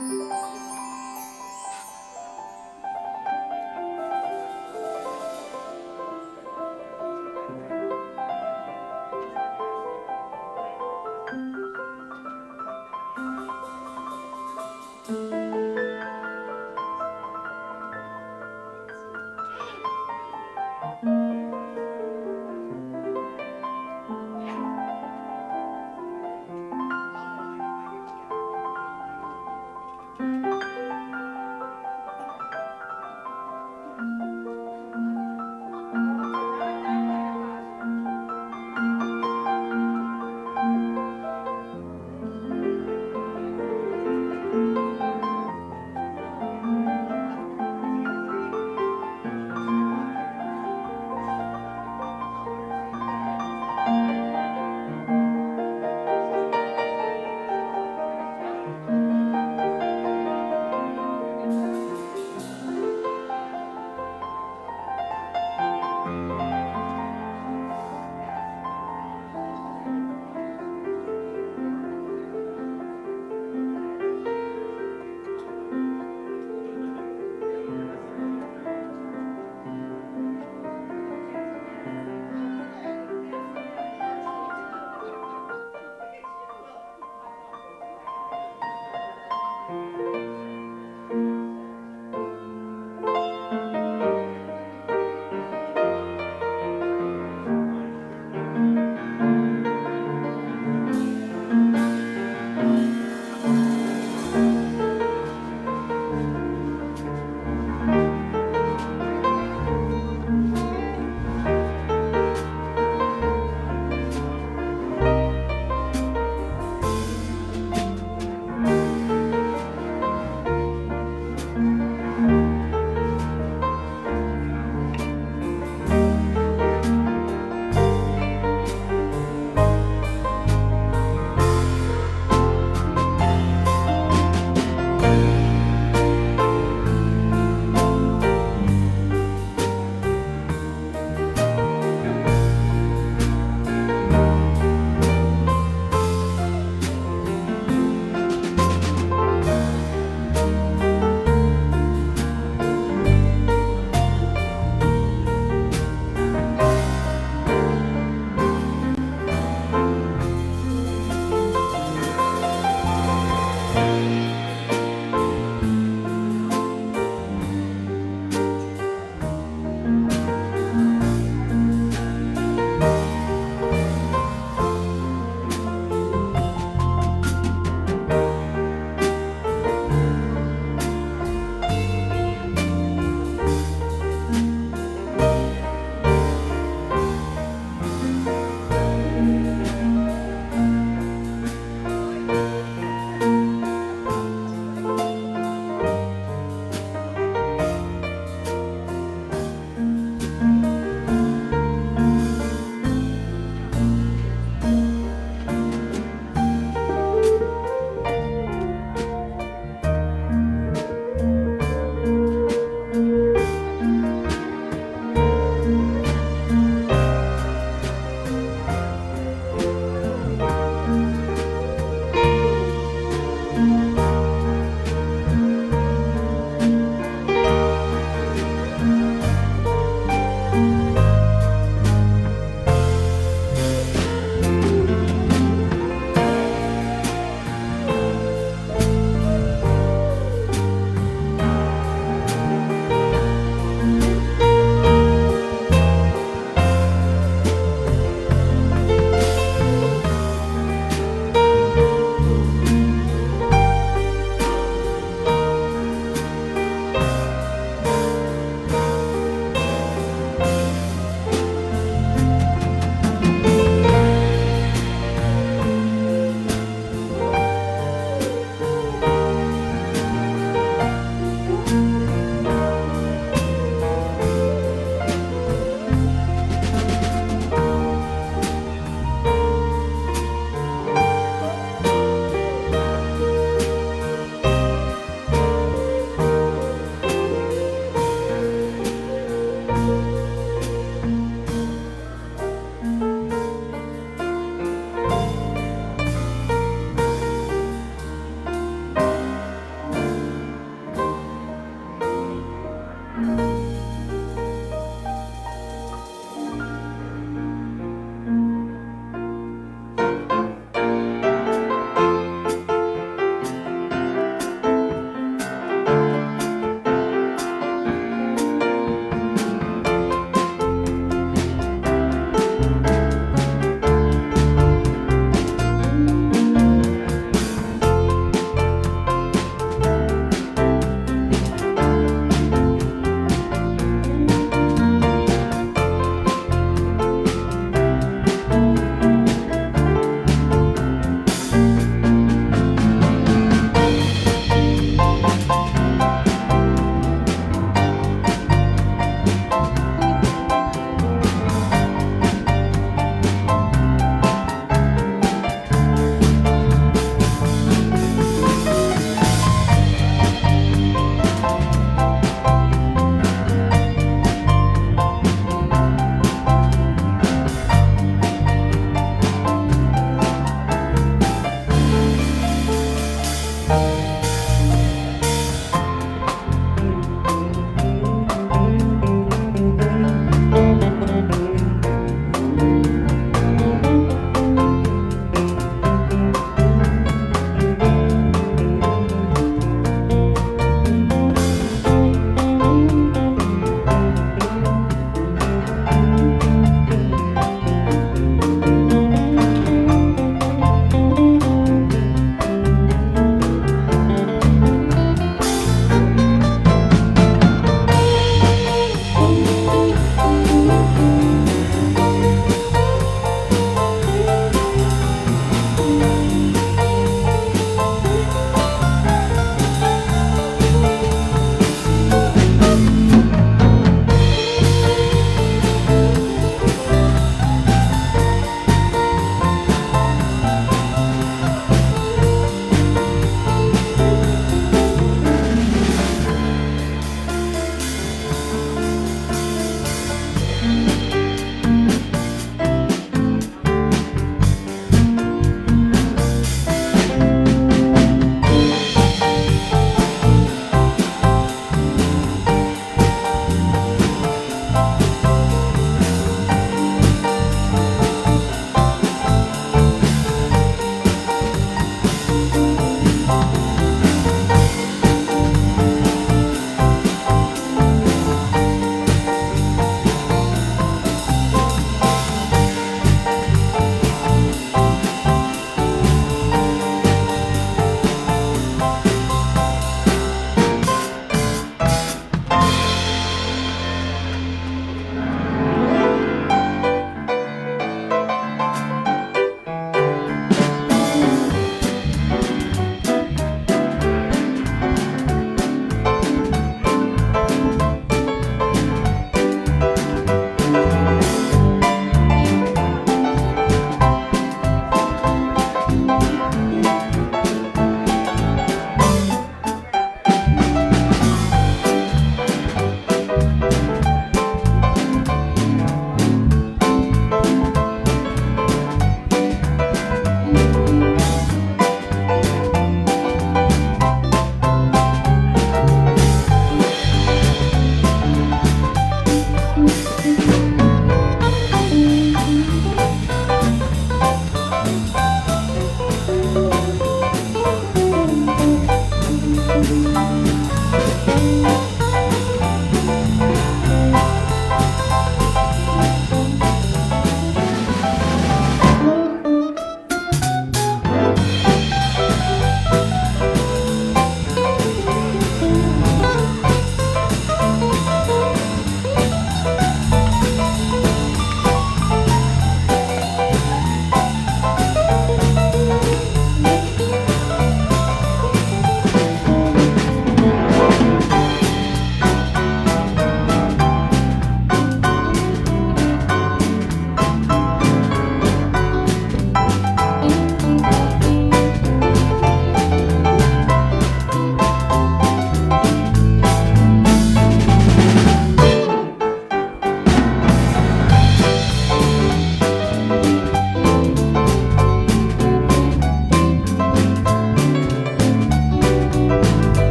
Thank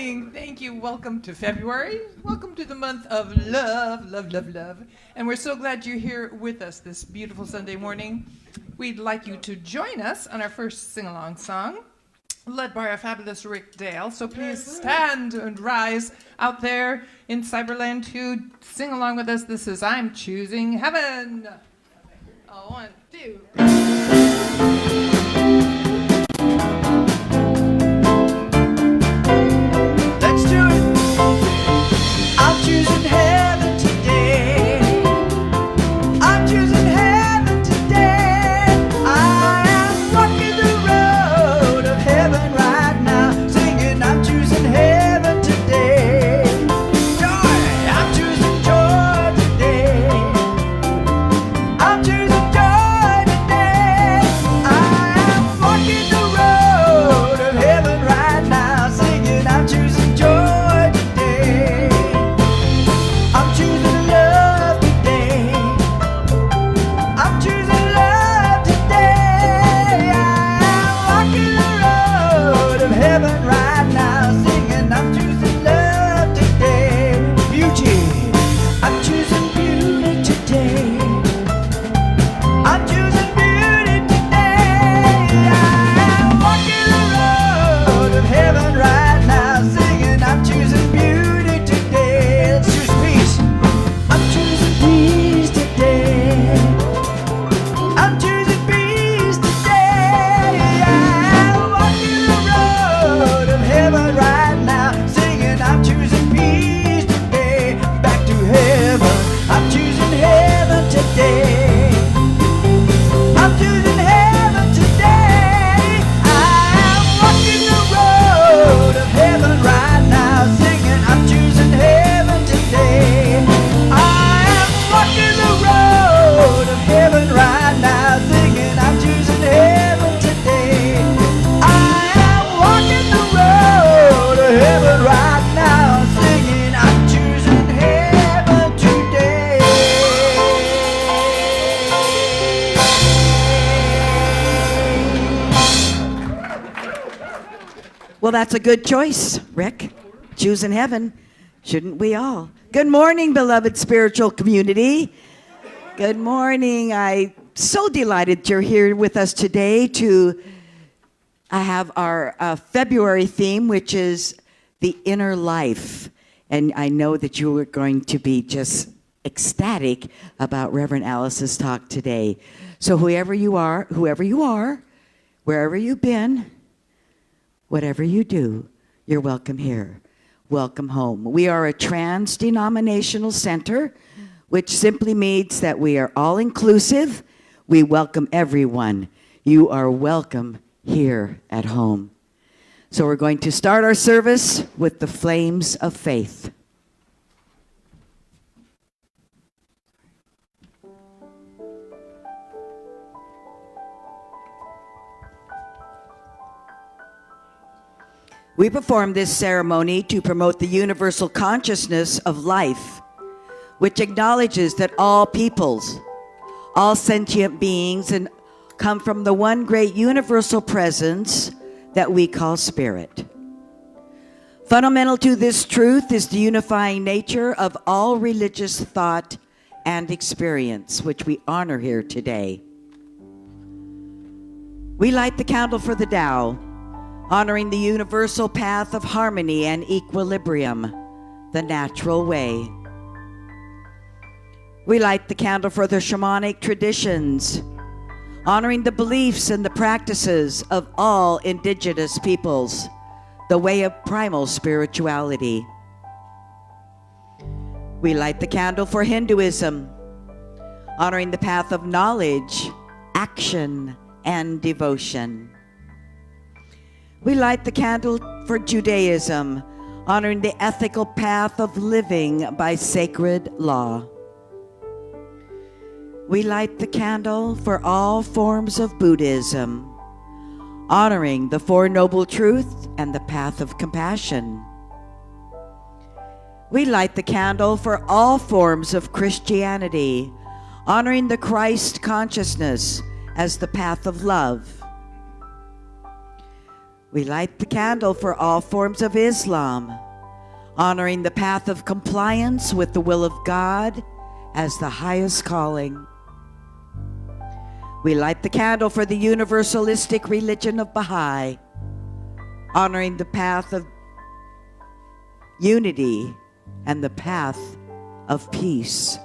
morning. Thank you. Welcome to February. Welcome to the month of love, love, love, love. And we're so glad you're here with us this beautiful Sunday morning. We'd like you to join us on our first sing-along song, led by our fabulous Rick Dale. So please stand and rise out there in Cyberland to sing along with us. This is I'm Choosing Heaven. Oh, 1, 2. Let's do it. I'm choosing heaven today. I'm choosing heaven today. I am walking the road of heaven right now, singing I'm choosing heaven today. Joy, I'm choosing joy today. I'm choosing joy today. I am walking the road of heaven right now, singing I'm choosing joy today. I'm choosing love today. I'm choosing love today. I'm walking the road of heaven right now, singing I'm choosing love today. Beauty, I'm choosing beauty today. I'm choosing beauty today. I'm walking the road of heaven right now, singing I'm choosing beauty today. Let's choose peace. I'm choosing peace today. I'm choosing peace today. I'm walking the road of heaven right now, singing I'm choosing peace today. Back to heaven. I'm choosing heaven today. I'm choosing heaven today. I'm walking the road of heaven right now, singing I'm choosing heaven today. I am walking the road of heaven right now, singing I'm choosing heaven today. I am walking the road of heaven right now, singing I'm choosing heaven today. Well, that's a good choice, Rick. Choosing heaven. Shouldn't we all? Good morning, beloved spiritual community. Good morning. I'm so delighted you're here with us today to have our February theme, which is the inner life. And I know that you are going to be just ecstatic about Reverend Alice's talk today. So whoever you are, wherever you've been, whatever you do, you're welcome here. Welcome home. We are a trans-denominational center, which simply means that we are all inclusive. We welcome everyone. You are welcome here at home. So we're going to start our service with the flames of faith. We perform this ceremony to promote the universal consciousness of life, which acknowledges that all peoples, all sentient beings, and come from the one great universal presence that we call spirit. Fundamental to this truth is the unifying nature of all religious thought and experience, which we honor here today. We light the candle for the Tao, honoring the universal path of harmony and equilibrium, the natural way. We light the candle for the shamanic traditions, honoring the beliefs and the practices of all indigenous peoples, the way of primal spirituality. We light the candle for Hinduism, honoring the path of knowledge, action, and devotion. We light the candle for Judaism, honoring the ethical path of living by sacred law. We light the candle for all forms of Buddhism, honoring the Four Noble Truths and the path of compassion. We light the candle for all forms of Christianity, honoring the Christ consciousness as the path of love. We light the candle for all forms of Islam, honoring the path of compliance with the will of God as the highest calling. We light the candle for the universalistic religion of Baha'i, honoring the path of unity and the path of peace.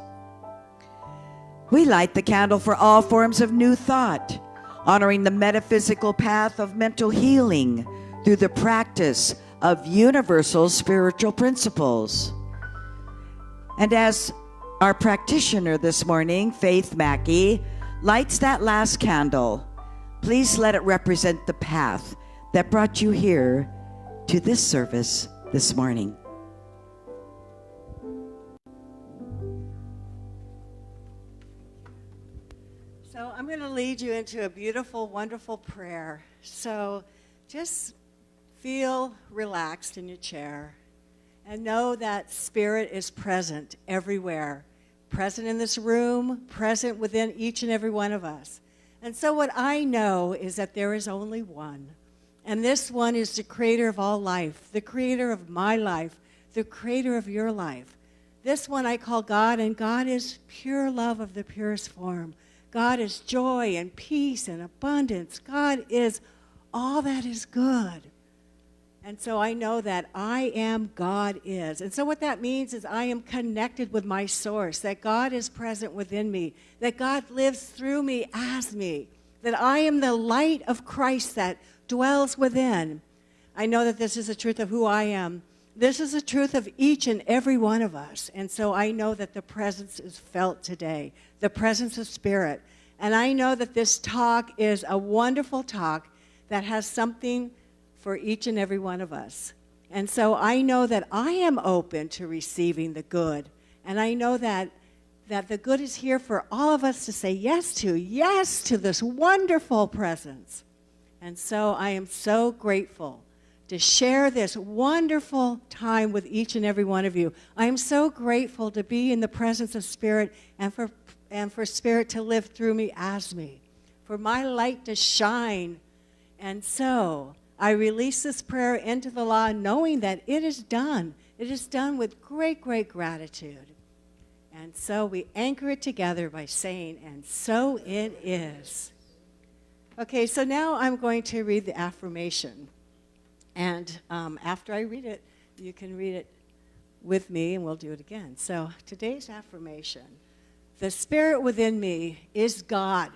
We light the candle for all forms of new thought, honoring the metaphysical path of mental healing through the practice of universal spiritual principles. And as our practitioner this morning, Faith Mackey, lights that last candle, please let it represent the path that brought you here to this service this morning. So I'm going to lead you into a beautiful, wonderful prayer. So just feel relaxed in your chair and know that Spirit is present everywhere, present in this room, present within each and every one of us. And so what I know is that there is only one. And this one is the creator of all life, the creator of my life, the creator of your life. This one I call God, and God is pure love of the purest form. God is joy and peace and abundance. God is all that is good. And so I know that I am God is. And so what that means is I am connected with my source, that God is present within me, that God lives through me as me, that I am the light of Christ that dwells within. I know that this is the truth of who I am. This is the truth of each and every one of us. And so I know that the presence is felt today, the presence of Spirit. And I know that this talk is a wonderful talk that has something for each and every one of us. And so I know that I am open to receiving the good. And I know that the good is here for all of us to say yes to this wonderful presence. And so I am so grateful to share this wonderful time with each and every one of you. I am so grateful to be in the presence of Spirit and for Spirit to live through me as me, for my light to shine. And so I release this prayer into the law knowing that it is done. It is done with great, great gratitude. And so we anchor it together by saying, and so it is. Okay, so now I'm going to read the affirmation. And after I read it, you can read it with me, and we'll do it again. So today's affirmation: the Spirit within me is God.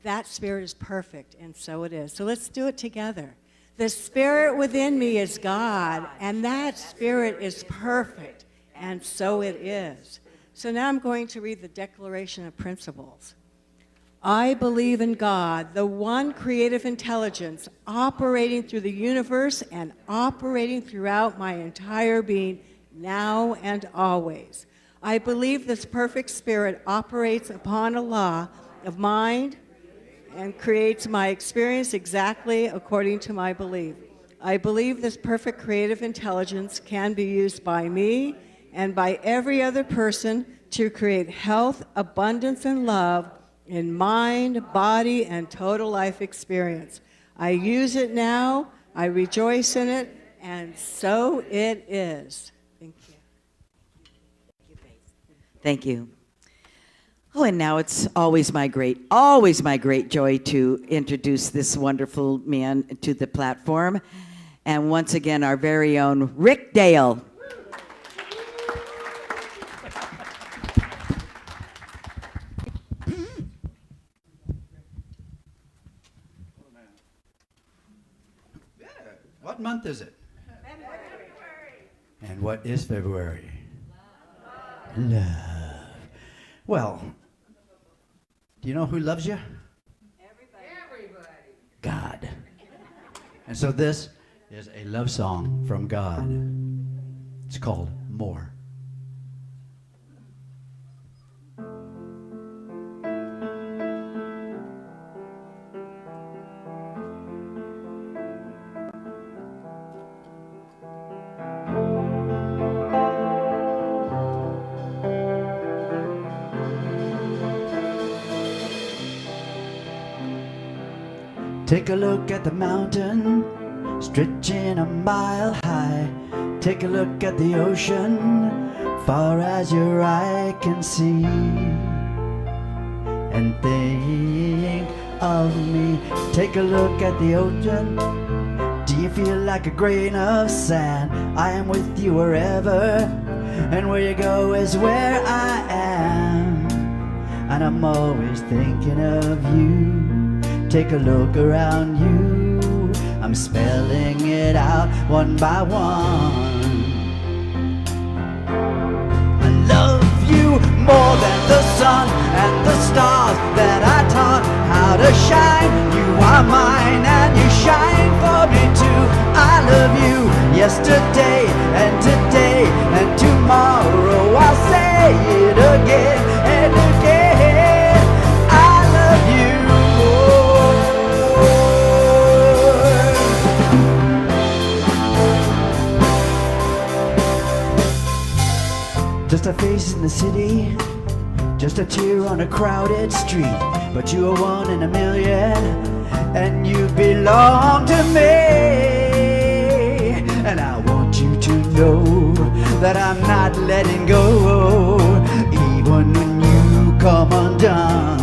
That Spirit is perfect, and so it is. So let's do it together. The Spirit within me is God, and that Spirit is perfect, and so it is. So now I'm going to read the Declaration of Principles. I believe in God, the one creative intelligence operating through the universe and operating throughout my entire being, now and always. I believe this perfect Spirit operates upon a law of mind and creates my experience exactly according to my belief. I believe this perfect creative intelligence can be used by me and by every other person to create health, abundance, and love in mind, body, and total life experience. I use it now, I rejoice in it, and so it is. Thank you. Thank you. Oh, and now it's always my great joy to introduce this wonderful man to the platform. And once again, our very own Rick Dale. What month is it? February. And what is February? Love. Well, do you know who loves you? Everybody. God. And so this is a love song from God. It's called More. Take a look at the mountain stretching a mile high. Take a look at the ocean, far as your eye can see, and think of me. Take a look at the ocean. Do you feel like a grain of sand? I am with you wherever, and where you go is where I am. And I'm always thinking of you. Take a look around you. I'm spelling it out one by one. I love you more than the sun and the stars that I taught how to shine. You are mine and you shine for me too. I love you yesterday and today and tomorrow. I'll say it again and again. I love you more. Just a face in the city, just a tear on a crowded street, but you are one in a million, and you belong to me. And I want you to know that I'm not letting go, even when you come undone.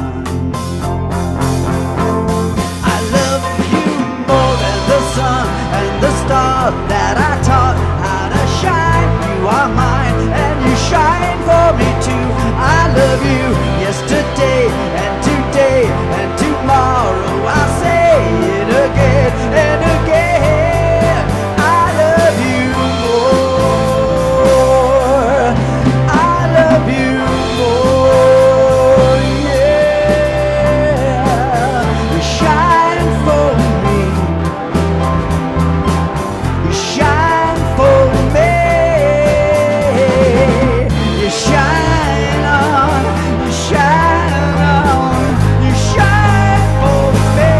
I love you more than the sun and the stars that I taught how to shine. You are mine and you shine for me too. I love you yesterday and today and tomorrow. I'll say it again and again. I love you more. I love you more. Yeah. You shine for me. You shine for me. You shine on. You shine on. You shine for me.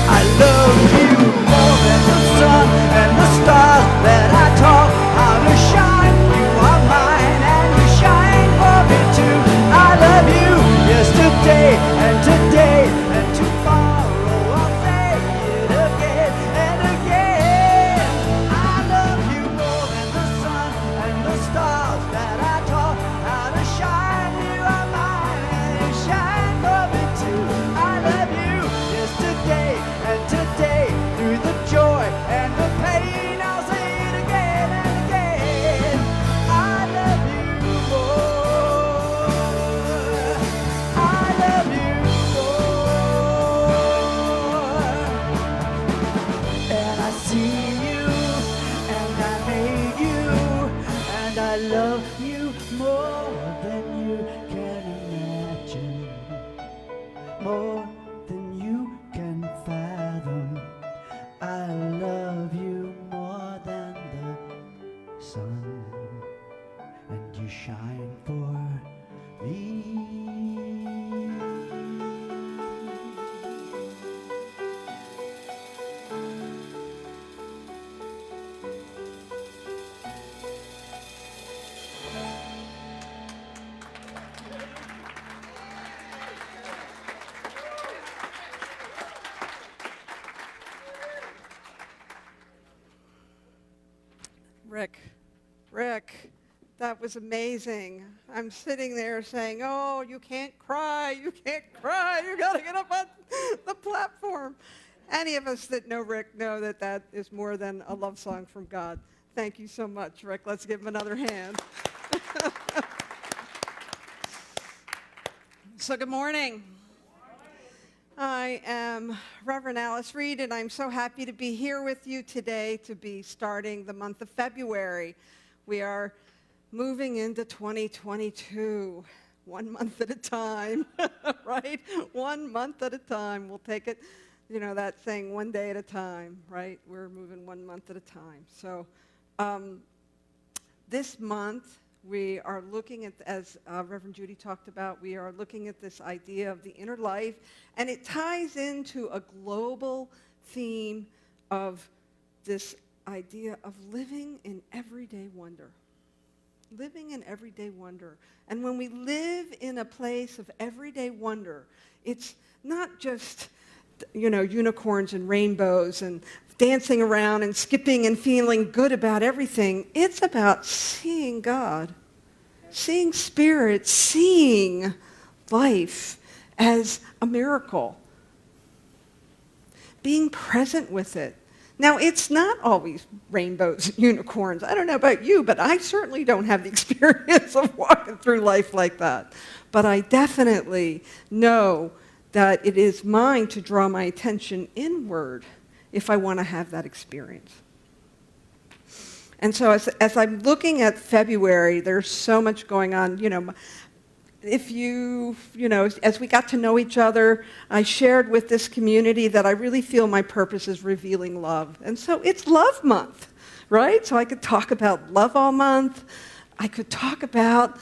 I love you more than the sun and the stars that I taught how to shine. You are mine and you shine for me too. I love you yesterday and today and tomorrow. I'll say it again and again. I love you more than the sun and the stars that I taught how to shine. You are mine and you shine for me too. I love you yesterday and today, through the joy and the pain. I'll say it again and again. I love you more. I love you more. And I see you and I made you and I love you more than you can imagine, more than you can fathom. I love you more than the sun, and you shine for me. Rick, that was amazing. I'm sitting there saying, oh, you can't cry, you got to get up on the platform. Any of us that know Rick know that that is more than a love song from God. Thank you so much, Rick. Let's give him another hand. So good morning. I am Reverend Alice Reed, and I'm so happy to be here with you today to be starting the month of February. We are moving into 2022, 1 month at a time, right? 1 month at a time. We'll take it, you know, that thing, one day at a time, right? We're moving 1 month at a time. So this month, we are looking at, as Reverend Judy talked about, we are looking at this idea of the inner life, and it ties into a global theme of this idea of living in everyday wonder. Living in everyday wonder. And when we live in a place of everyday wonder, it's not just unicorns and rainbows and dancing around and skipping and feeling good about everything. It's about seeing God, seeing Spirit, seeing life as a miracle, being present with it. Now, it's not always rainbows and unicorns. I don't know about you, but I certainly don't have the experience of walking through life like that. But I definitely know that it is mine to draw my attention inward if I want to have that experience. And so as I'm looking at February, there's so much going on. As we got to know each other, I shared with this community that I really feel my purpose is revealing love. And so it's Love Month, right? So I could talk about love all month. I could talk about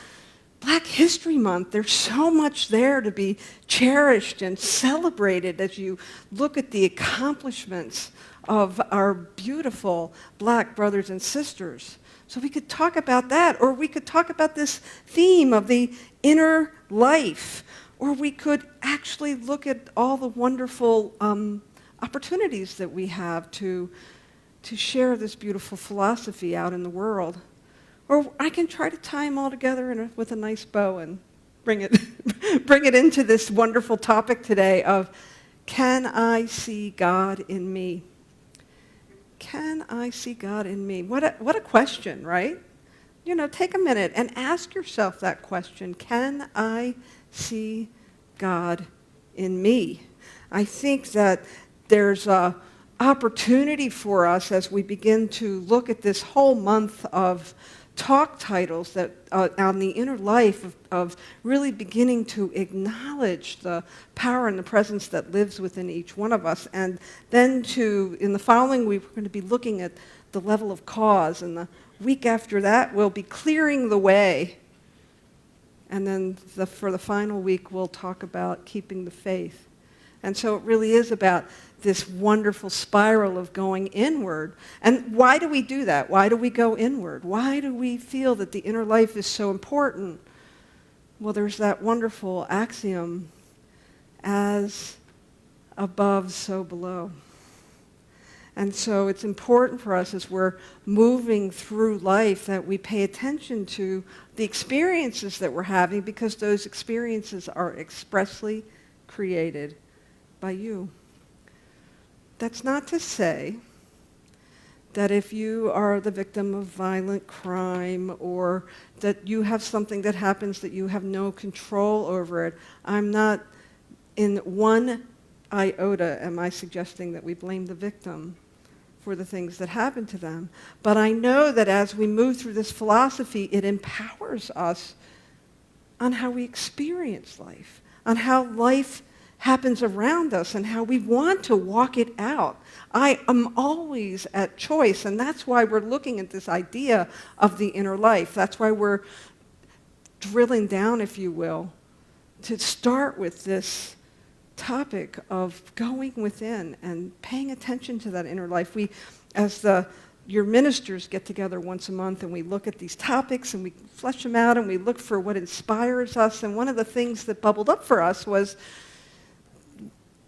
Black History Month. There's so much there to be cherished and celebrated as you look at the accomplishments of our beautiful Black brothers and sisters. So we could talk about that, or we could talk about this theme of the inner life, or we could actually look at all the wonderful opportunities that we have to share this beautiful philosophy out in the world. Or I can try to tie them all together with a nice bow and bring it into this wonderful topic today of, can I see God in me? Can I see God in me? What a question, right? Take a minute and ask yourself that question. Can I see God in me? I think that there's an opportunity for us as we begin to look at this whole month of talk titles that on the inner life of really beginning to acknowledge the power and the presence that lives within each one of us. And then in the following week, we're going to be looking at the level of cause. And the week after that, we'll be clearing the way. And then for the final week, we'll talk about keeping the faith. And so it really is about this wonderful spiral of going inward. And why do we do that? Why do we go inward? Why do we feel that the inner life is so important? Well, there's that wonderful axiom, as above, so below. And so it's important for us as we're moving through life that we pay attention to the experiences that we're having, because those experiences are expressly created by you. That's not to say that if you are the victim of violent crime or that you have something that happens that you have no control over it, I'm not in one iota am I suggesting that we blame the victim for the things that happen to them. But I know that as we move through this philosophy, it empowers us on how we experience life, on how life happens around us and how we want to walk it out. I am always at choice, and that's why we're looking at this idea of the inner life. That's why we're drilling down, if you will, to start with this topic of going within and paying attention to that inner life. We, as your ministers get together once a month and we look at these topics and we flesh them out and we look for what inspires us. And one of the things that bubbled up for us was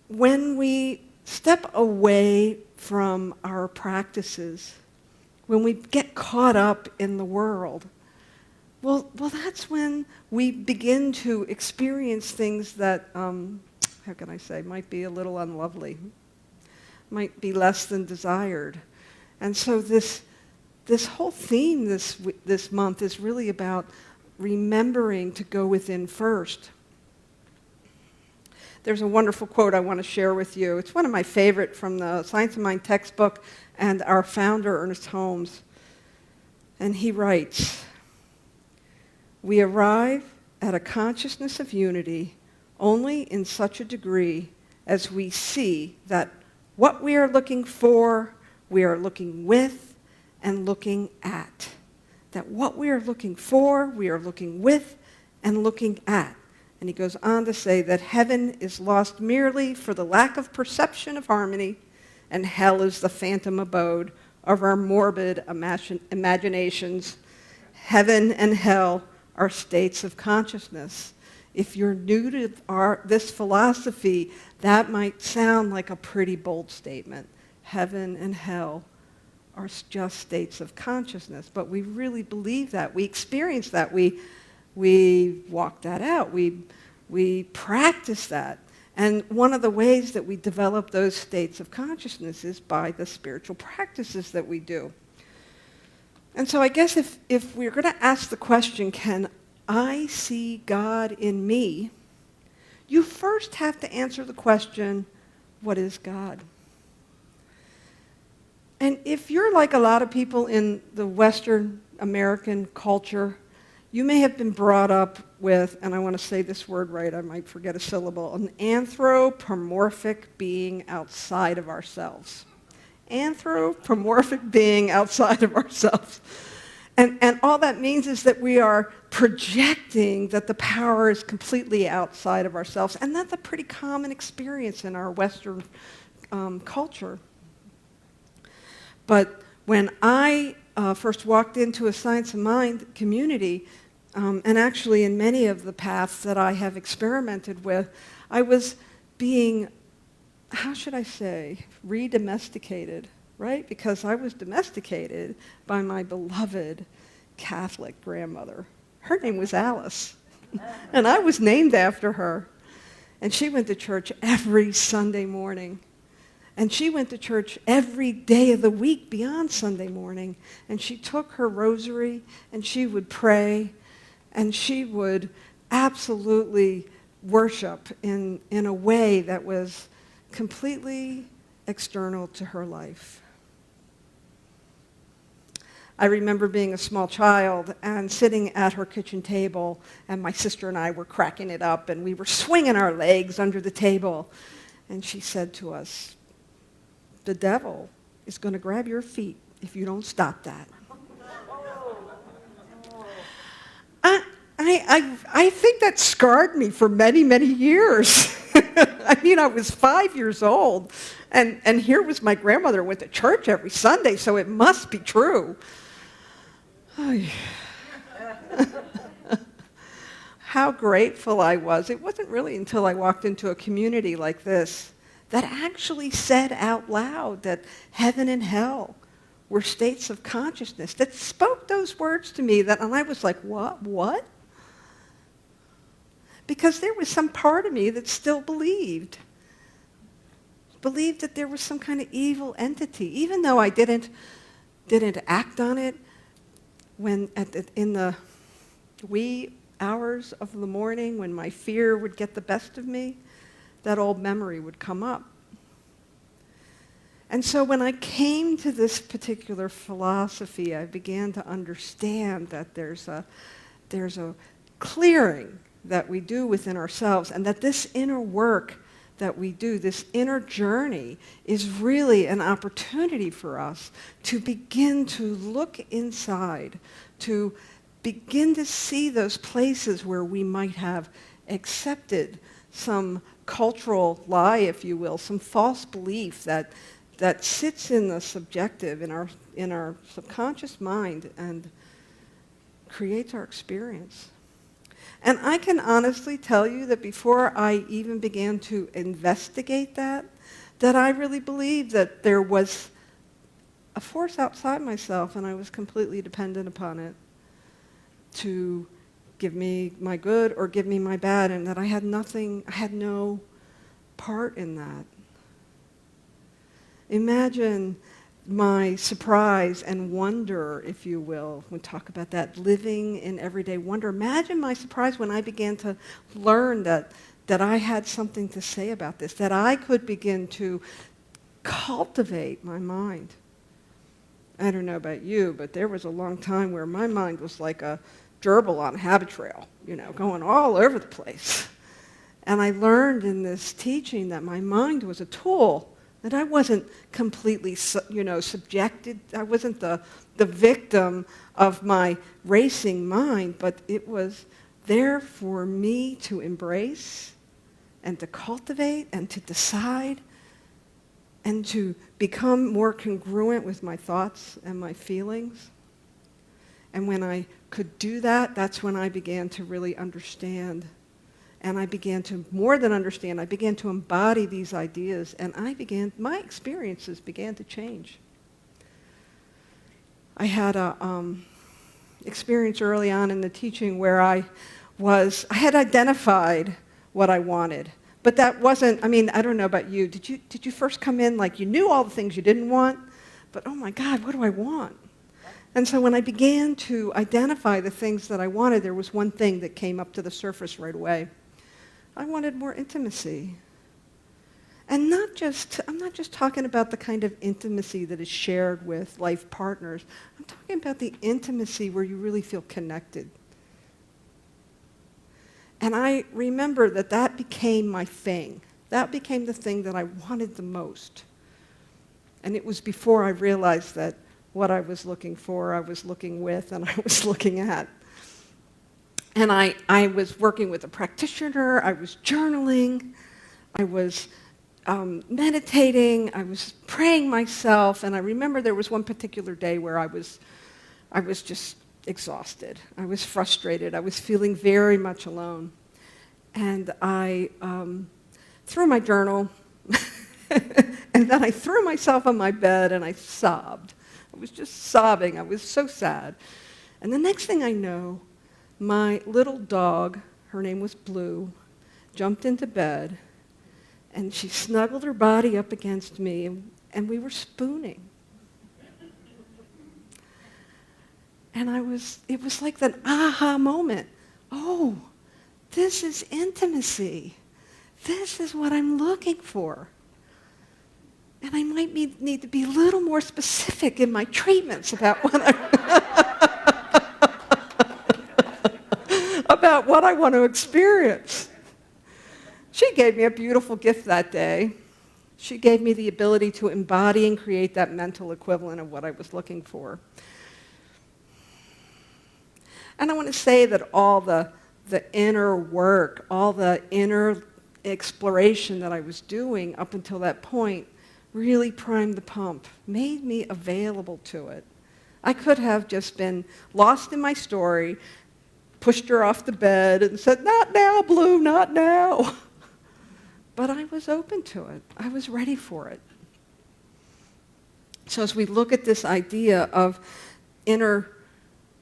when we step away from our practices, when we get caught up in the world, well, that's when we begin to experience things that, how can I say, might be a little unlovely, might be less than desired. And so this whole theme this month is really about remembering to go within first. There's a wonderful quote I want to share with you. It's one of my favorite from the Science of Mind textbook and our founder, Ernest Holmes. And he writes, "We arrive at a consciousness of unity only in such a degree as we see that what we are looking for, we are looking with and looking at. That what we are looking for, we are looking with and looking at." And he goes on to say that heaven is lost merely for the lack of perception of harmony, and hell is the phantom abode of our morbid imaginations. Heaven and hell are states of consciousness. if you're new to this philosophy, that might sound like a pretty bold statement. Heaven and hell are just states of consciousness, but we really believe that. We experience that. We walk that out. We practice that. And one of the ways that we develop those states of consciousness is by the spiritual practices that we do. And so I guess if we're going to ask the question, can I see God in me? You first have to answer the question, what is God? And if you're like a lot of people in the Western American culture, you may have been brought up with, and I want to say this word right, I might forget a syllable, an anthropomorphic being outside of ourselves. Anthropomorphic being outside of ourselves. And all that means is that we are projecting that the power is completely outside of ourselves. And that's a pretty common experience in our Western culture. But when I first walked into a Science of Mind community, and actually in many of the paths that I have experimented with, I was being, how should I say, re-domesticated, right? Because I was domesticated by my beloved Catholic grandmother. Her name was Alice, and I was named after her. And she went to church every Sunday morning. And she went to church every day of the week beyond Sunday morning. And she took her rosary, and she would pray, and she would absolutely worship in a way that was completely external to her life. I remember being a small child and sitting at her kitchen table, and my sister and I were cracking it up, and we were swinging our legs under the table. And she said to us, "The devil is going to grab your feet if you don't stop that." I think that scarred me for many, many years. I mean, I was 5 years old, and here was my grandmother went to church every Sunday, so it must be true. How grateful I was. It wasn't really until I walked into a community like this that actually said out loud that heaven and hell were states of consciousness, that spoke those words to me, and I was like, what? Because there was some part of me that still believed that there was some kind of evil entity, even though I didn't act on it. When in the wee hours of the morning, when my fear would get the best of me, that old memory would come up. And so when I came to this particular philosophy, I began to understand that there's a clearing that we do within ourselves, and that this inner work that we do, this inner journey, is really an opportunity for us to begin to look inside, to begin to see those places where we might have accepted some cultural lie, if you will, some false belief that sits in the subjective, in our subconscious mind, and creates our experience. And I can honestly tell you that before I even began to investigate that I really believed that there was a force outside myself, and I was completely dependent upon it to give me my good or give me my bad, and that I had no part in that. Imagine my surprise and wonder, if you will, when we talk about that, living in everyday wonder. Imagine my surprise when I began to learn that I had something to say about this, that I could begin to cultivate my mind. I don't know about you, but there was a long time where my mind was like a gerbil on a habit trail, going all over the place. And I learned in this teaching that my mind was a tool, that I wasn't completely, subjected. I wasn't the victim of my racing mind, but it was there for me to embrace and to cultivate and to decide and to become more congruent with my thoughts and my feelings. And when I could do that, that's when I began to really understand And I began to, more than understand, I began to embody these ideas, and my experiences began to change. I had a experience early on in the teaching where I had identified what I wanted. But that wasn't, I don't know about you. Did you first come in like you knew all the things you didn't want, but oh my God, what do I want? And so when I began to identify the things that I wanted, there was one thing that came up to the surface right away. I wanted more intimacy. And I'm not just talking about the kind of intimacy that is shared with life partners. I'm talking about the intimacy where you really feel connected. And I remember that became my thing. That became the thing that I wanted the most. And it was before I realized that what I was looking for, I was looking with, and I was looking at. And I was working with a practitioner, I was journaling, I was meditating, I was praying myself, and I remember there was one particular day where I was just exhausted. I was frustrated. I was feeling very much alone. And I threw my journal, and then I threw myself on my bed, and I sobbed. I was just sobbing. I was so sad. And the next thing I know, my little dog, her name was Blue, jumped into bed, and she snuggled her body up against me, and we were spooning. And it was like that aha moment. Oh, this is intimacy. This is what I'm looking for. And I might need to be a little more specific in my treatments about what about what I want to experience. She gave me a beautiful gift that day. She gave me the ability to embody and create that mental equivalent of what I was looking for. And I want to say that all the inner work, all the inner exploration that I was doing up until that point really primed the pump, made me available to it. I could have just been lost in my story, pushed her off the bed and said, "Not now, Blue, not now." But I was open to it. I was ready for it. So as we look at this idea of inner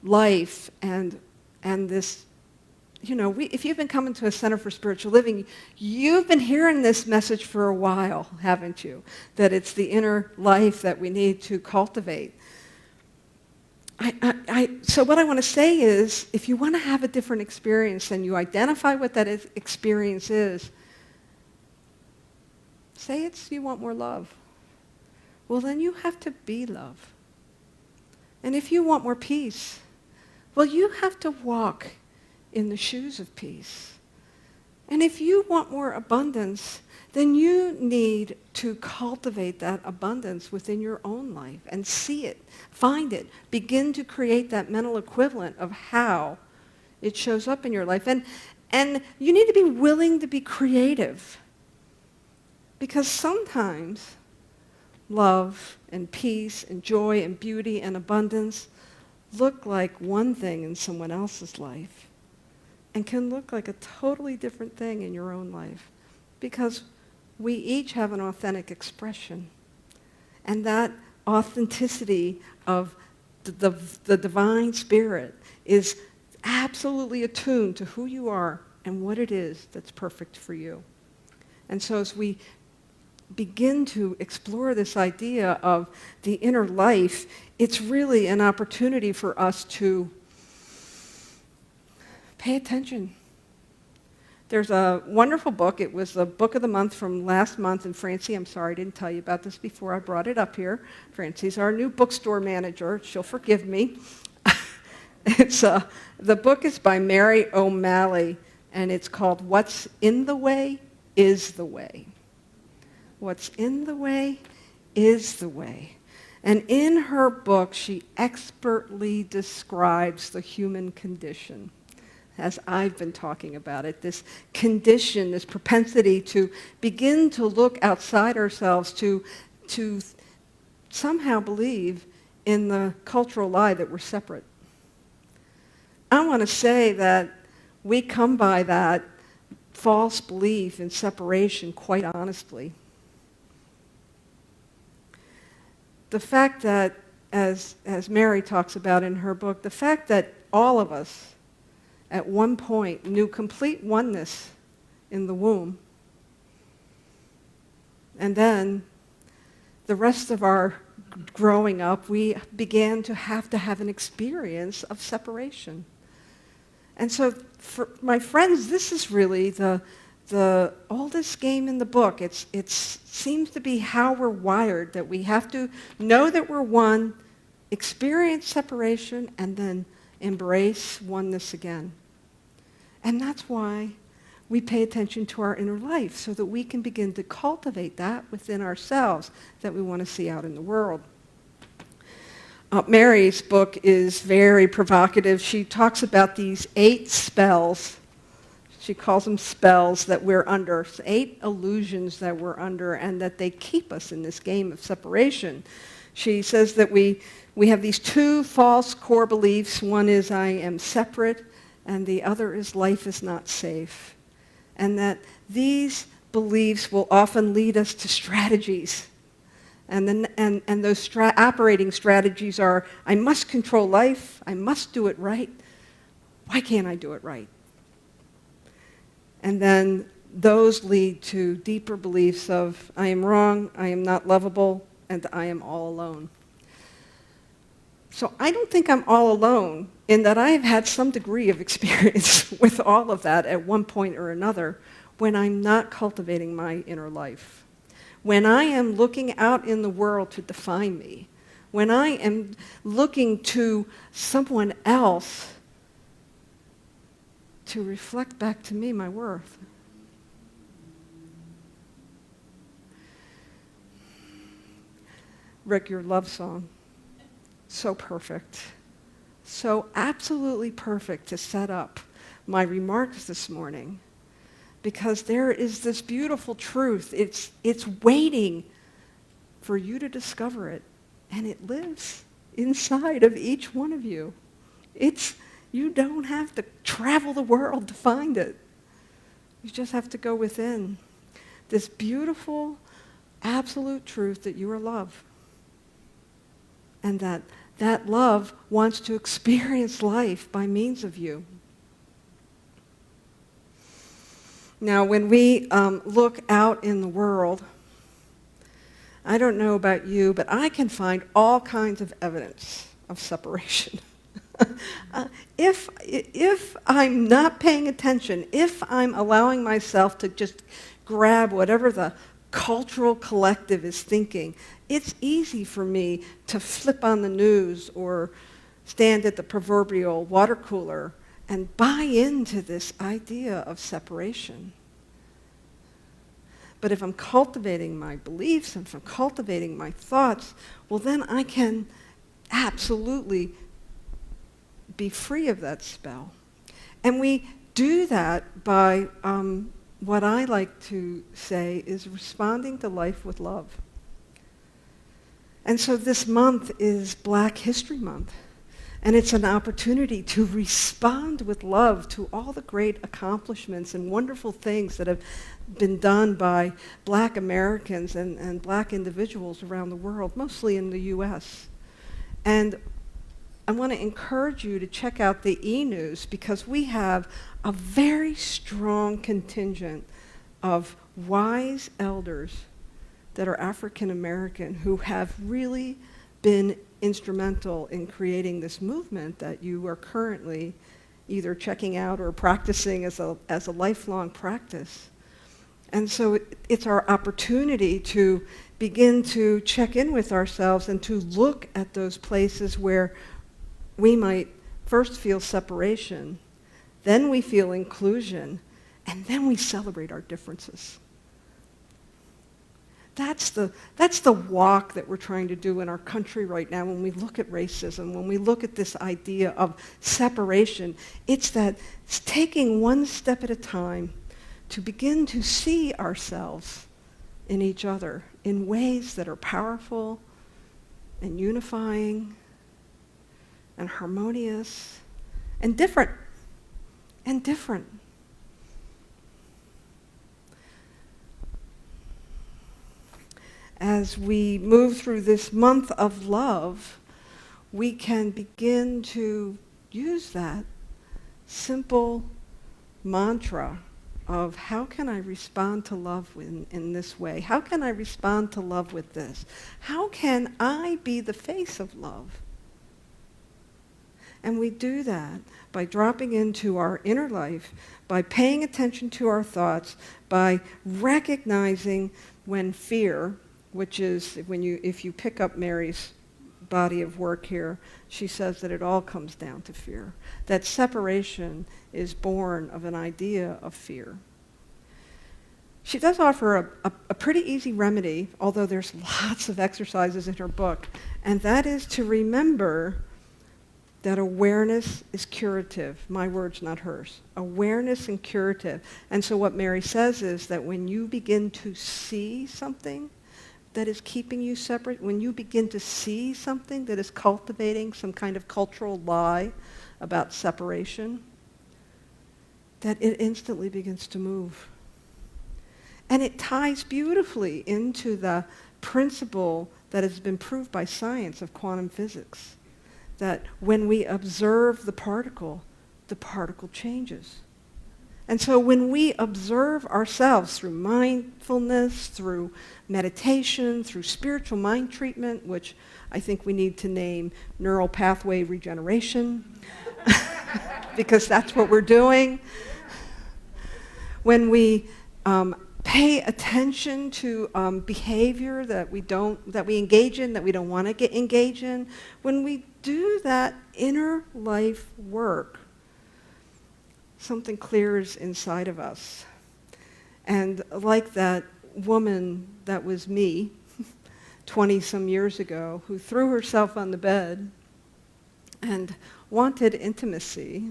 life and this, if you've been coming to a Center for Spiritual Living, you've been hearing this message for a while, haven't you? That it's the inner life that we need to cultivate. So what I want to say is, if you want to have a different experience and you identify what that experience is, say you want more love. Well, then you have to be love. And if you want more peace, well, you have to walk in the shoes of peace. And if you want more abundance, then you need to cultivate that abundance within your own life and see it, find it, begin to create that mental equivalent of how it shows up in your life. And you need to be willing to be creative, because sometimes love and peace and joy and beauty and abundance look like one thing in someone else's life and can look like a totally different thing in your own life, because we each have an authentic expression. And that authenticity of the divine spirit is absolutely attuned to who you are and what it is that's perfect for you. And so as we begin to explore this idea of the inner life, it's really an opportunity for us to pay attention. There's a wonderful book. It was the book of the month from last month. And Francie, I'm sorry I didn't tell you about this before I brought it up here. Francie's our new bookstore manager. She'll forgive me. The book is by Mary O'Malley, and it's called What's in the Way is the Way. What's in the way is the way. And in her book, she expertly describes the human condition, as I've been talking about it, this condition, this propensity to begin to look outside ourselves, to somehow believe in the cultural lie that we're separate. I want to say that we come by that false belief in separation, quite honestly. The fact that, as Mary talks about in her book, the fact that all of us at one point knew complete oneness in the womb, and then the rest of our growing up, we began to have an experience of separation. And so, for my friends, this is really the oldest game in the book. It seems to be how we're wired, that we have to know that we're one, experience separation, and then embrace oneness again. And that's why we pay attention to our inner life, so that we can begin to cultivate that within ourselves that we want to see out in the world. Mary's book is very provocative. She talks about these 8 spells. She calls them spells that we're under, 8 illusions that we're under, and that they keep us in this game of separation. She says that we have these 2 false core beliefs. One is I am separate, and the other is life is not safe. And that these beliefs will often lead us to strategies. And those operating strategies are, I must control life, I must do it right. Why can't I do it right? And then those lead to deeper beliefs of, I am wrong, I am not lovable, and I am all alone. So I don't think I'm all alone in that I have had some degree of experience with all of that at one point or another when I'm not cultivating my inner life. When I am looking out in the world to define me, when I am looking to someone else to reflect back to me my worth. Rick, your love song, so perfect. So absolutely perfect to set up my remarks this morning, because there is this beautiful truth. It's waiting for you to discover it, and it lives inside of each one of you. You don't have to travel the world to find it. You just have to go within. This beautiful, absolute truth that you are love. And that love wants to experience life by means of you. Now, when we look out in the world, I don't know about you, but I can find all kinds of evidence of separation. If I'm not paying attention, if I'm allowing myself to just grab whatever the cultural collective is thinking, it's easy for me to flip on the news or stand at the proverbial water cooler and buy into this idea of separation. But if I'm cultivating my beliefs and if I'm cultivating my thoughts, well, then I can absolutely be free of that spell. And we do that by what I like to say is responding to life with love. And so this month is Black History Month. And it's an opportunity to respond with love to all the great accomplishments and wonderful things that have been done by Black Americans and Black individuals around the world, mostly in the US. And I want to encourage you to check out the e-news, because we have a very strong contingent of wise elders that are African American who have really been instrumental in creating this movement that you are currently either checking out or practicing as a lifelong practice. And so it's our opportunity to begin to check in with ourselves and to look at those places where we might first feel separation, then we feel inclusion, and then we celebrate our differences. That's the walk that we're trying to do in our country right now when we look at racism, when we look at this idea of separation. It's taking one step at a time to begin to see ourselves in each other in ways that are powerful and unifying and harmonious and different. as we move through this month of love, we can begin to use that simple mantra of how can I respond to love in this way? How can I respond to love with this? How can I be the face of love? And we do that by dropping into our inner life, by paying attention to our thoughts, by recognizing when fear, which is if you pick up Mary's body of work here, she says that it all comes down to fear. That separation is born of an idea of fear. She does offer a pretty easy remedy, although there's lots of exercises in her book, and that is to remember that awareness is curative. My words, not hers. Awareness and curative. And so what Mary says is that when you begin to see something that is keeping you separate, when you begin to see something that is cultivating some kind of cultural lie about separation, that it instantly begins to move. And it ties beautifully into the principle that has been proved by science of quantum physics, that when we observe the particle changes. And so when we observe ourselves through mindfulness, through meditation, through spiritual mind treatment, which I think we need to name neural pathway regeneration, because that's what we're doing. When we pay attention to behavior that we engage in, that we don't want to engage in, when we do that inner life work, something clears inside of us. And like that woman that was me 20-some years ago, who threw herself on the bed and wanted intimacy,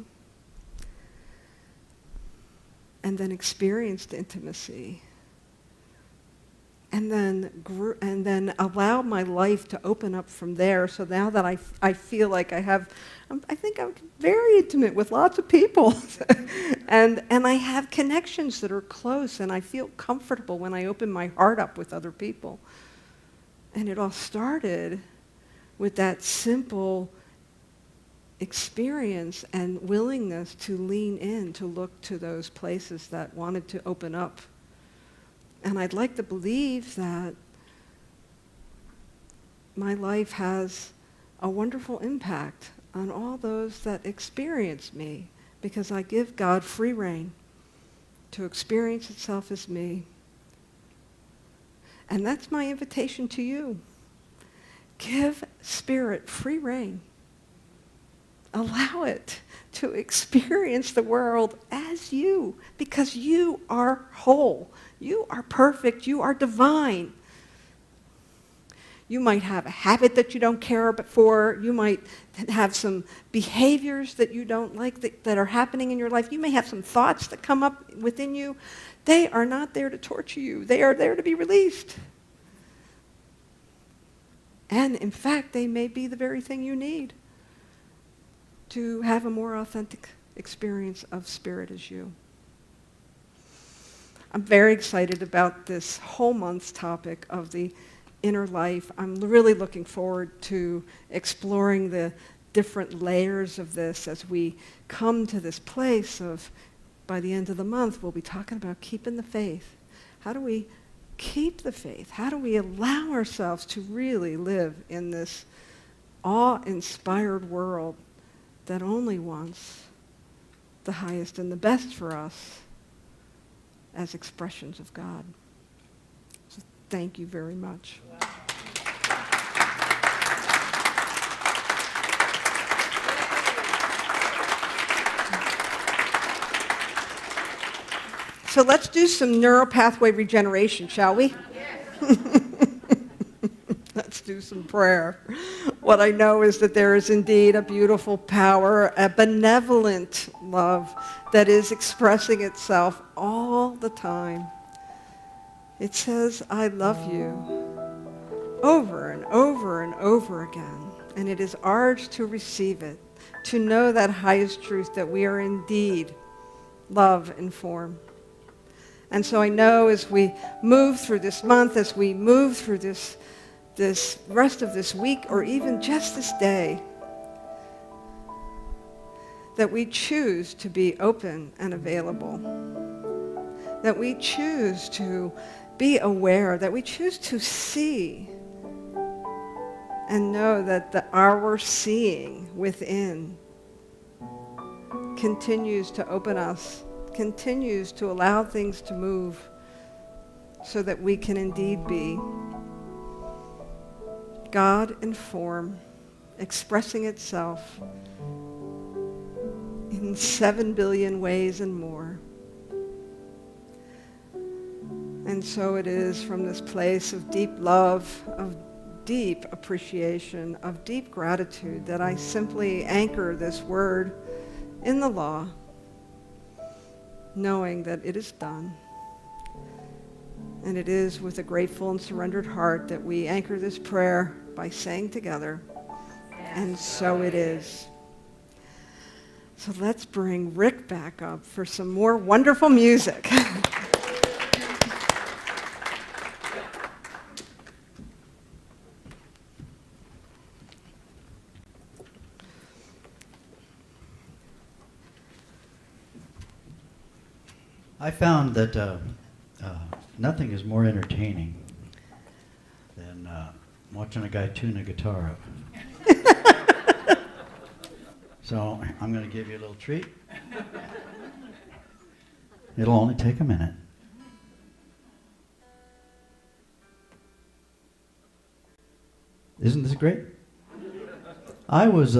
and then experienced intimacy, and then allowed my life to open up from there. So now that I feel like I think I'm very intimate with lots of people, and I have connections that are close, and I feel comfortable when I open my heart up with other people. And it all started with that simple experience and willingness to lean in, to look to those places that wanted to open up. And I'd like to believe that my life has a wonderful impact on all those that experience me, because I give God free rein to experience itself as me. And that's my invitation to you. Give Spirit free rein. Allow it to experience the world as you, because you are whole. You are perfect. You are divine. You might have a habit that you don't care for. You might have some behaviors that you don't like that are happening in your life. You may have some thoughts that come up within you. They are not there to torture you. They are there to be released. And in fact, they may be the very thing you need to have a more authentic experience of Spirit as you. I'm very excited about this whole month's topic of the inner life. I'm really looking forward to exploring the different layers of this as we come to this place of, by the end of the month, we'll be talking about keeping the faith. How do we keep the faith? How do we allow ourselves to really live in this awe-inspired world that only wants the highest and the best for us as expressions of God? So thank you very much. So let's do some neural pathway regeneration, shall we? Let's do some prayer. What I know is that there is indeed a beautiful power, a benevolent love that is expressing itself all the time. It says, I love you, over and over and over again. And it is ours to receive it, to know that highest truth that we are indeed love in form. And so I know as we move through this month, as we move through this rest of this week, or even just this day, that we choose to be open and available, that we choose to be aware, that we choose to see and know that our seeing within continues to open us, continues to allow things to move so that we can indeed be God in form, expressing itself in 7 billion ways and more. And so it is from this place of deep love, of deep appreciation, of deep gratitude that I simply anchor this word in the law, knowing that it is done. And it is with a grateful and surrendered heart that we anchor this prayer by saying together, and so it is. So let's bring Rick back up for some more wonderful music. I found that nothing is more entertaining than watching a guy tune a guitar up. So I'm going to give you a little treat. It'll only take a minute. Isn't this great? I was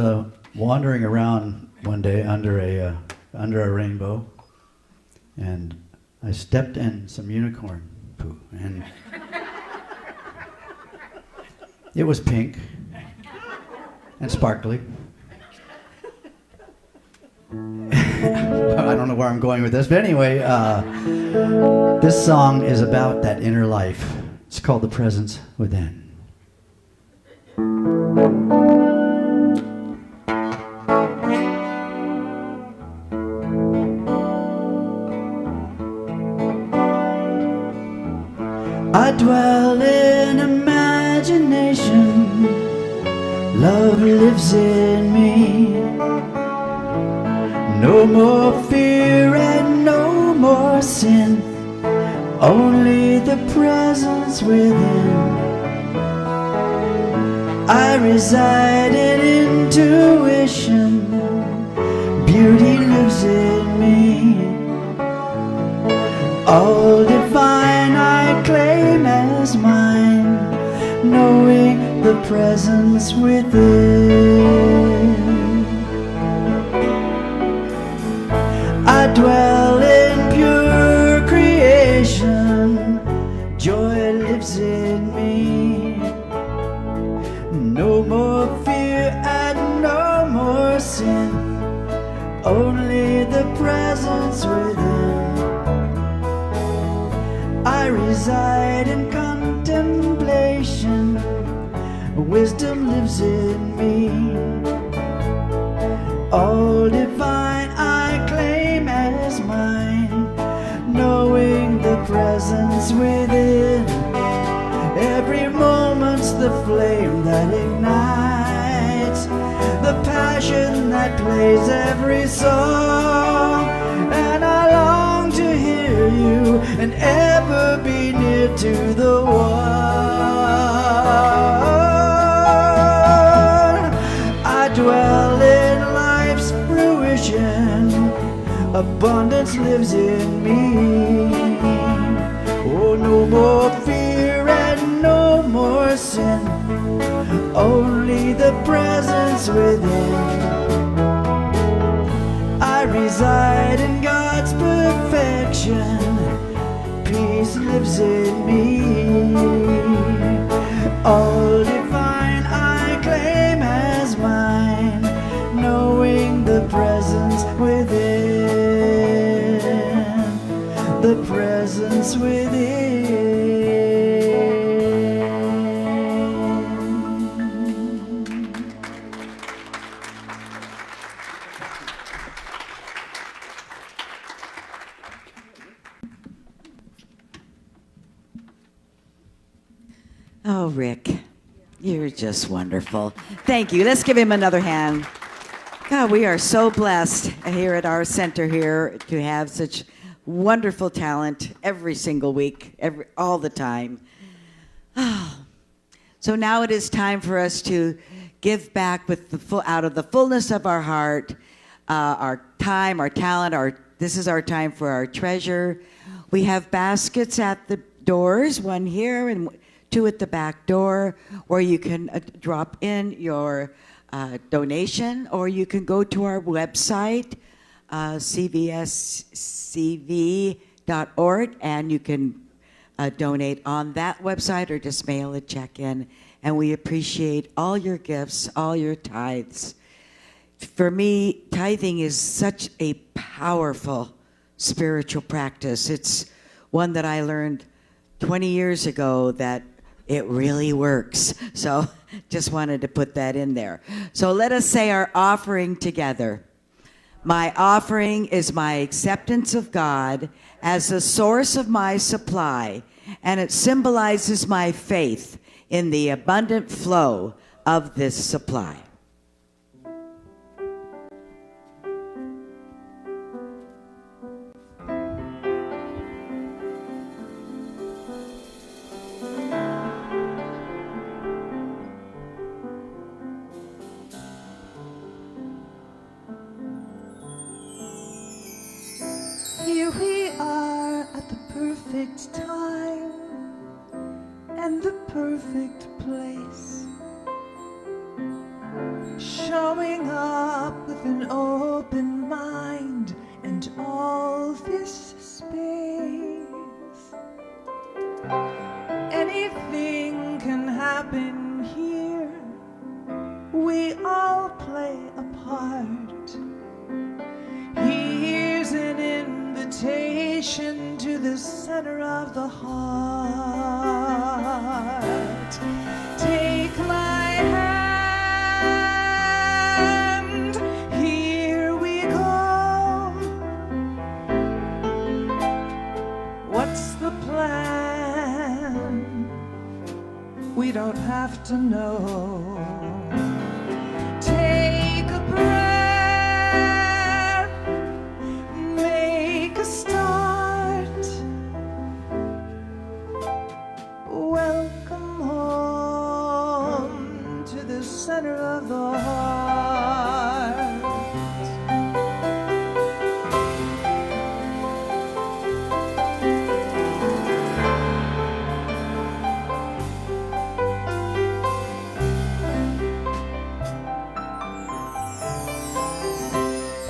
wandering around one day under a rainbow, and I stepped in some unicorn poo, and it was pink and sparkly. I don't know where I'm going with this, but anyway, this song is about that inner life. It's called The Presence Within. I dwell in imagination, love lives in me. No more fear and no more sin, only the presence within. I reside in intuition, beauty lives in me. All divine I claim as mine, knowing the presence within. I dwell in pure creation, joy lives in me. No more fear and no more sin, only the presence within. I reside in contemplation, wisdom lives in me. All divine I claim as mine, knowing the presence within. Every moment's the flame that ignites, the passion that plays every song. And I long to hear you and ever be near to the one. I dwell in life's fruition, abundance lives in me. Oh, no more fear and no more sin, only the presence within. I reside in God's perfection, peace lives in me. All divine I claim as mine, knowing the presence within. The presence within. Oh, Rick, you're just wonderful. Thank you. Let's give him another hand. God, we are so blessed here at our center here to have such wonderful talent every single week, all the time. So now it is time for us to give back with out of the fullness of our heart, our time, our talent. This is our time for our treasure. We have baskets at the doors, one here and two at the back door, where you can drop in your donation, or you can go to our website, cvscv.org, and you can donate on that website or just mail a check in. And we appreciate all your gifts, all your tithes. For me, tithing is such a powerful spiritual practice. It's one that I learned 20 years ago that it really works. So just wanted to put that in there. So let us say our offering together. My offering is my acceptance of God as the source of my supply, and it symbolizes my faith in the abundant flow of this supply. Here we are at the perfect time and the perfect place, showing up with an open mind and all this space. Anything can happen here, we all play a part. Here's an invitation to the center of the heart. Take my hand, here we go. What's the plan? We don't have to know. Take a breath, make a start. Welcome home to the center of the heart.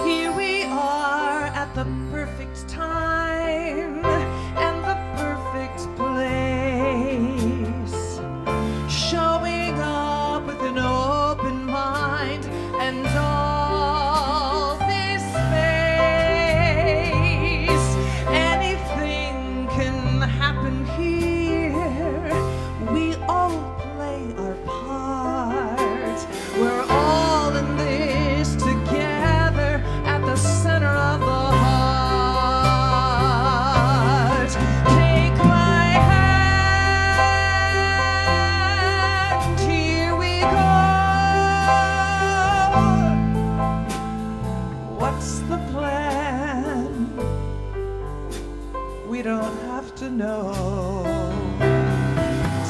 Here we are at the perfect time and the perfect place, showing up with an open mind and all this space. Anything can happen here, we all play our part. We're all in this together at the center of the heart. Take my hand, here we go. What's the plan? We don't have to know.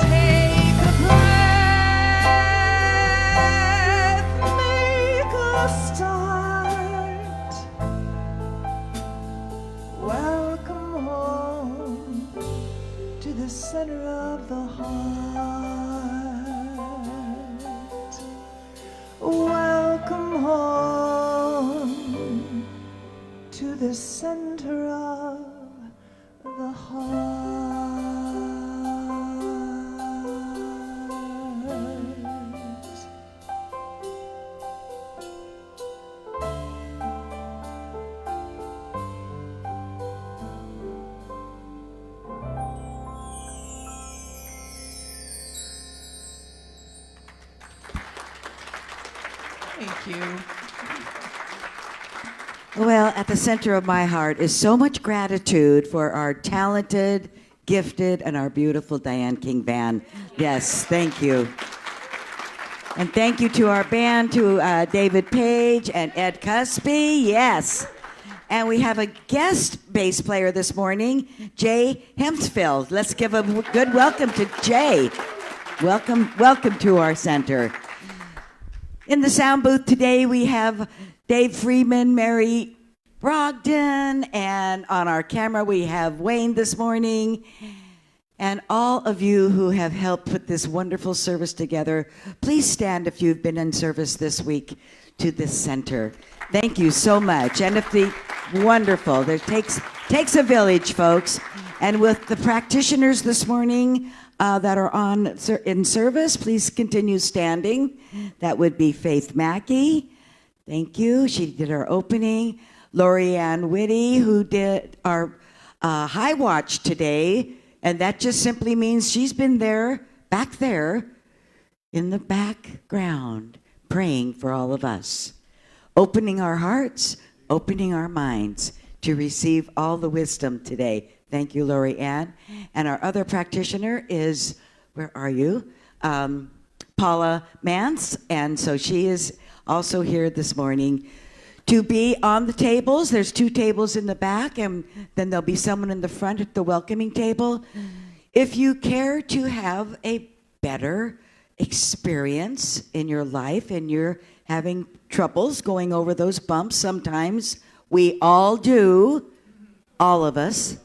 Take a breath, make a start. Welcome home to the center of the heart. Welcome home to the center of the heart. Thank you. Well, at the center of my heart is so much gratitude for our talented, gifted, and our beautiful Diane King Band. Yes, thank you. And thank you to our band, to David Page and Ed Cuspy. Yes. And we have a guest bass player this morning, Jay Hempsfield. Let's give a good welcome to Jay. Welcome to our center. In the sound booth today, we have Dave Freeman, Mary Brogdon, and on our camera, we have Wayne this morning. And all of you who have helped put this wonderful service together, please stand if you've been in service this week to this center. Thank you so much. And if the wonderful, there takes a village, folks. And with the practitioners this morning that are in service, please continue standing. That would be Faith Mackey. Thank you. She did our opening. Lori Ann Whitty, who did our high watch today. And that just simply means she's been there, back there, in the background, praying for all of us, opening our hearts, opening our minds to receive all the wisdom today. Thank you, Lori Ann. And our other practitioner is, where are you? Paula Mance. And so she is also here this morning to be on the tables. There's 2 tables in the back, and then there'll be someone in the front at the welcoming table. If you care to have a better experience in your life and you're having troubles going over those bumps, sometimes we all do, all of us.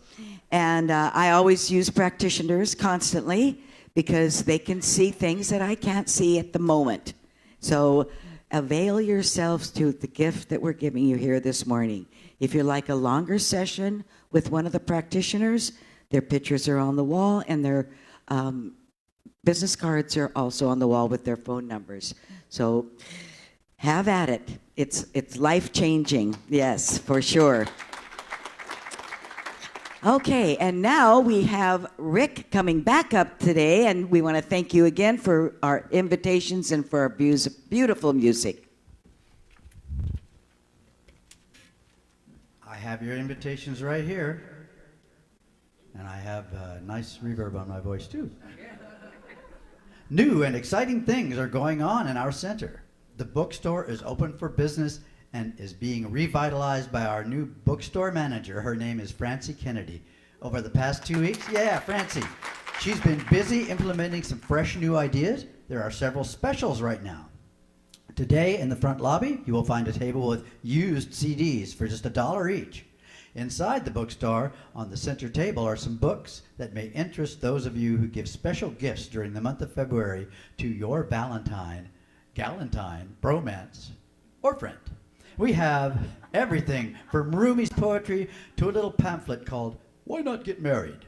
And I always use practitioners constantly because they can see things that I can't see at the moment. So avail yourselves to the gift that we're giving you here this morning. If you'd like a longer session with one of the practitioners, their pictures are on the wall, and their business cards are also on the wall with their phone numbers. So have at it. It's life-changing. Yes, for sure. Okay, and now we have Rick coming back up today, and we want to thank you again for our invitations and for our beautiful music. I have your invitations right here. And I have a nice reverb on my voice, too. New and exciting things are going on in our center. The bookstore is open for business and is being revitalized by our new bookstore manager. Her name is Francie Kennedy. Over the past 2 weeks, Francie, she's been busy implementing some fresh new ideas. There are several specials right now. Today in the front lobby, you will find a table with used CDs for just $1 each. Inside the bookstore, on the center table, are some books that may interest those of you who give special gifts during the month of February to your Valentine, Galentine, bromance, or friend. We have everything from Rumi's poetry to a little pamphlet called Why Not Get Married?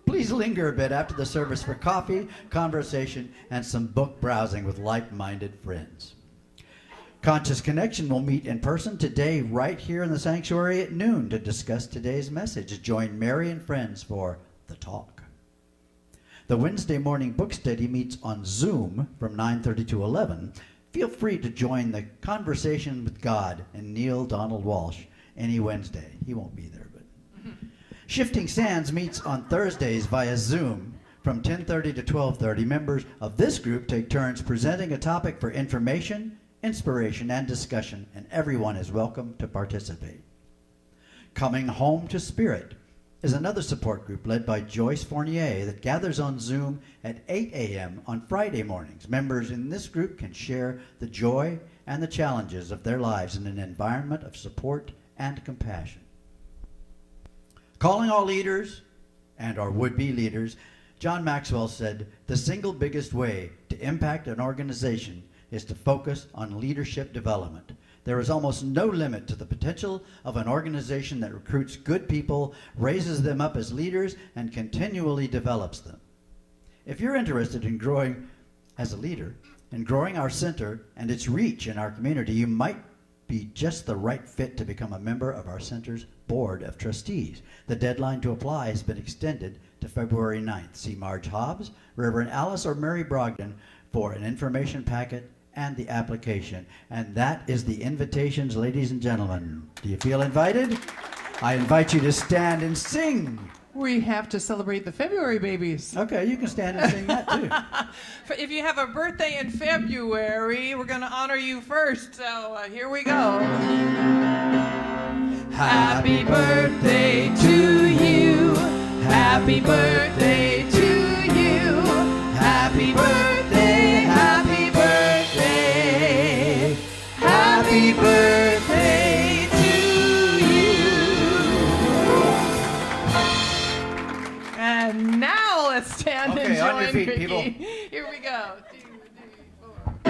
Please linger a bit after the service for coffee, conversation, and some book browsing with like-minded friends. Conscious Connection will meet in person today right here in the sanctuary at noon to discuss today's message. Join Mary and friends for The Talk. The Wednesday morning book study meets on Zoom from 9:30 to 11. Feel free to join the Conversation with God and Neil Donald Walsh any Wednesday. He won't be there, but. Shifting Sands meets on Thursdays via Zoom from 10:30 to 12:30. Members of this group take turns presenting a topic for information, inspiration, and discussion, and everyone is welcome to participate. Coming Home to Spirit is another support group led by Joyce Fournier that gathers on Zoom at 8 a.m. on Friday mornings. Members in this group can share the joy and the challenges of their lives in an environment of support and compassion. Calling all leaders and our would-be leaders, John Maxwell said, "The single biggest way to impact an organization is to focus on leadership development. There is almost no limit to the potential of an organization that recruits good people, raises them up as leaders, and continually develops them." If you're interested in growing as a leader and growing our center and its reach in our community, you might be just the right fit to become a member of our center's Board of Trustees. The deadline to apply has been extended to February 9th. See Marge Hobbs, Reverend Alice, or Mary Brogdon for an information packet and the application. And that is the invitations, ladies and gentlemen. Do you feel invited? I invite you to stand and sing we have to celebrate the February babies. Okay, you can stand and sing that too. If you have a birthday in February, we're going to honor you first. So here we go. Happy birthday to you. Happy birthday to you. Happy birthday, happy birthday. Happy birthday to you. And now let's stand and Okay, join on your feet, Ricky. people. Here we go. 2, 3, 4.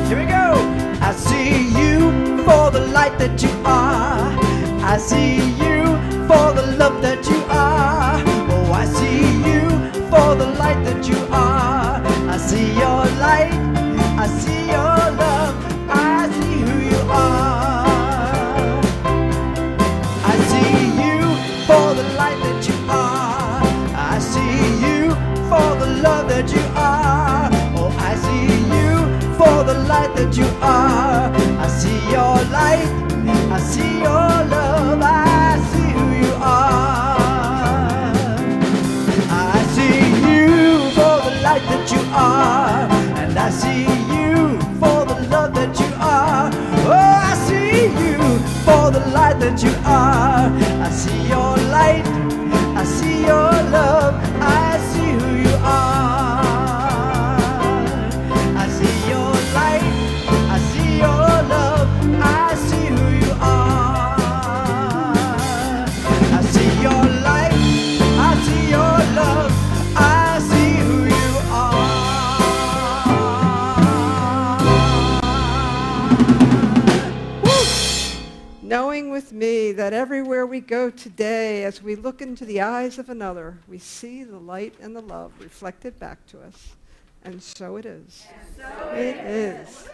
Here we go. I see you for the light that you are. I see you for the love that you are. Oh, I see you for the light that you are. I see your light. I see your love. I see who you are. I see you for the light that you are. I see you for the love that you are. Oh, I see you for the light that you are. I see your light. I see your love. I see who you are. I see you for the light that you are. And I see you for the love that you are. Oh, I see you for the light that you are. I see your light. I see your love. I see who you are. I see your light. I see your love. I see who you are. I see your light. I see your love. I see who you are. Knowing with me that everywhere we go today, as we look into the eyes of another, we see the light and the love reflected back to us. And so it is. It is.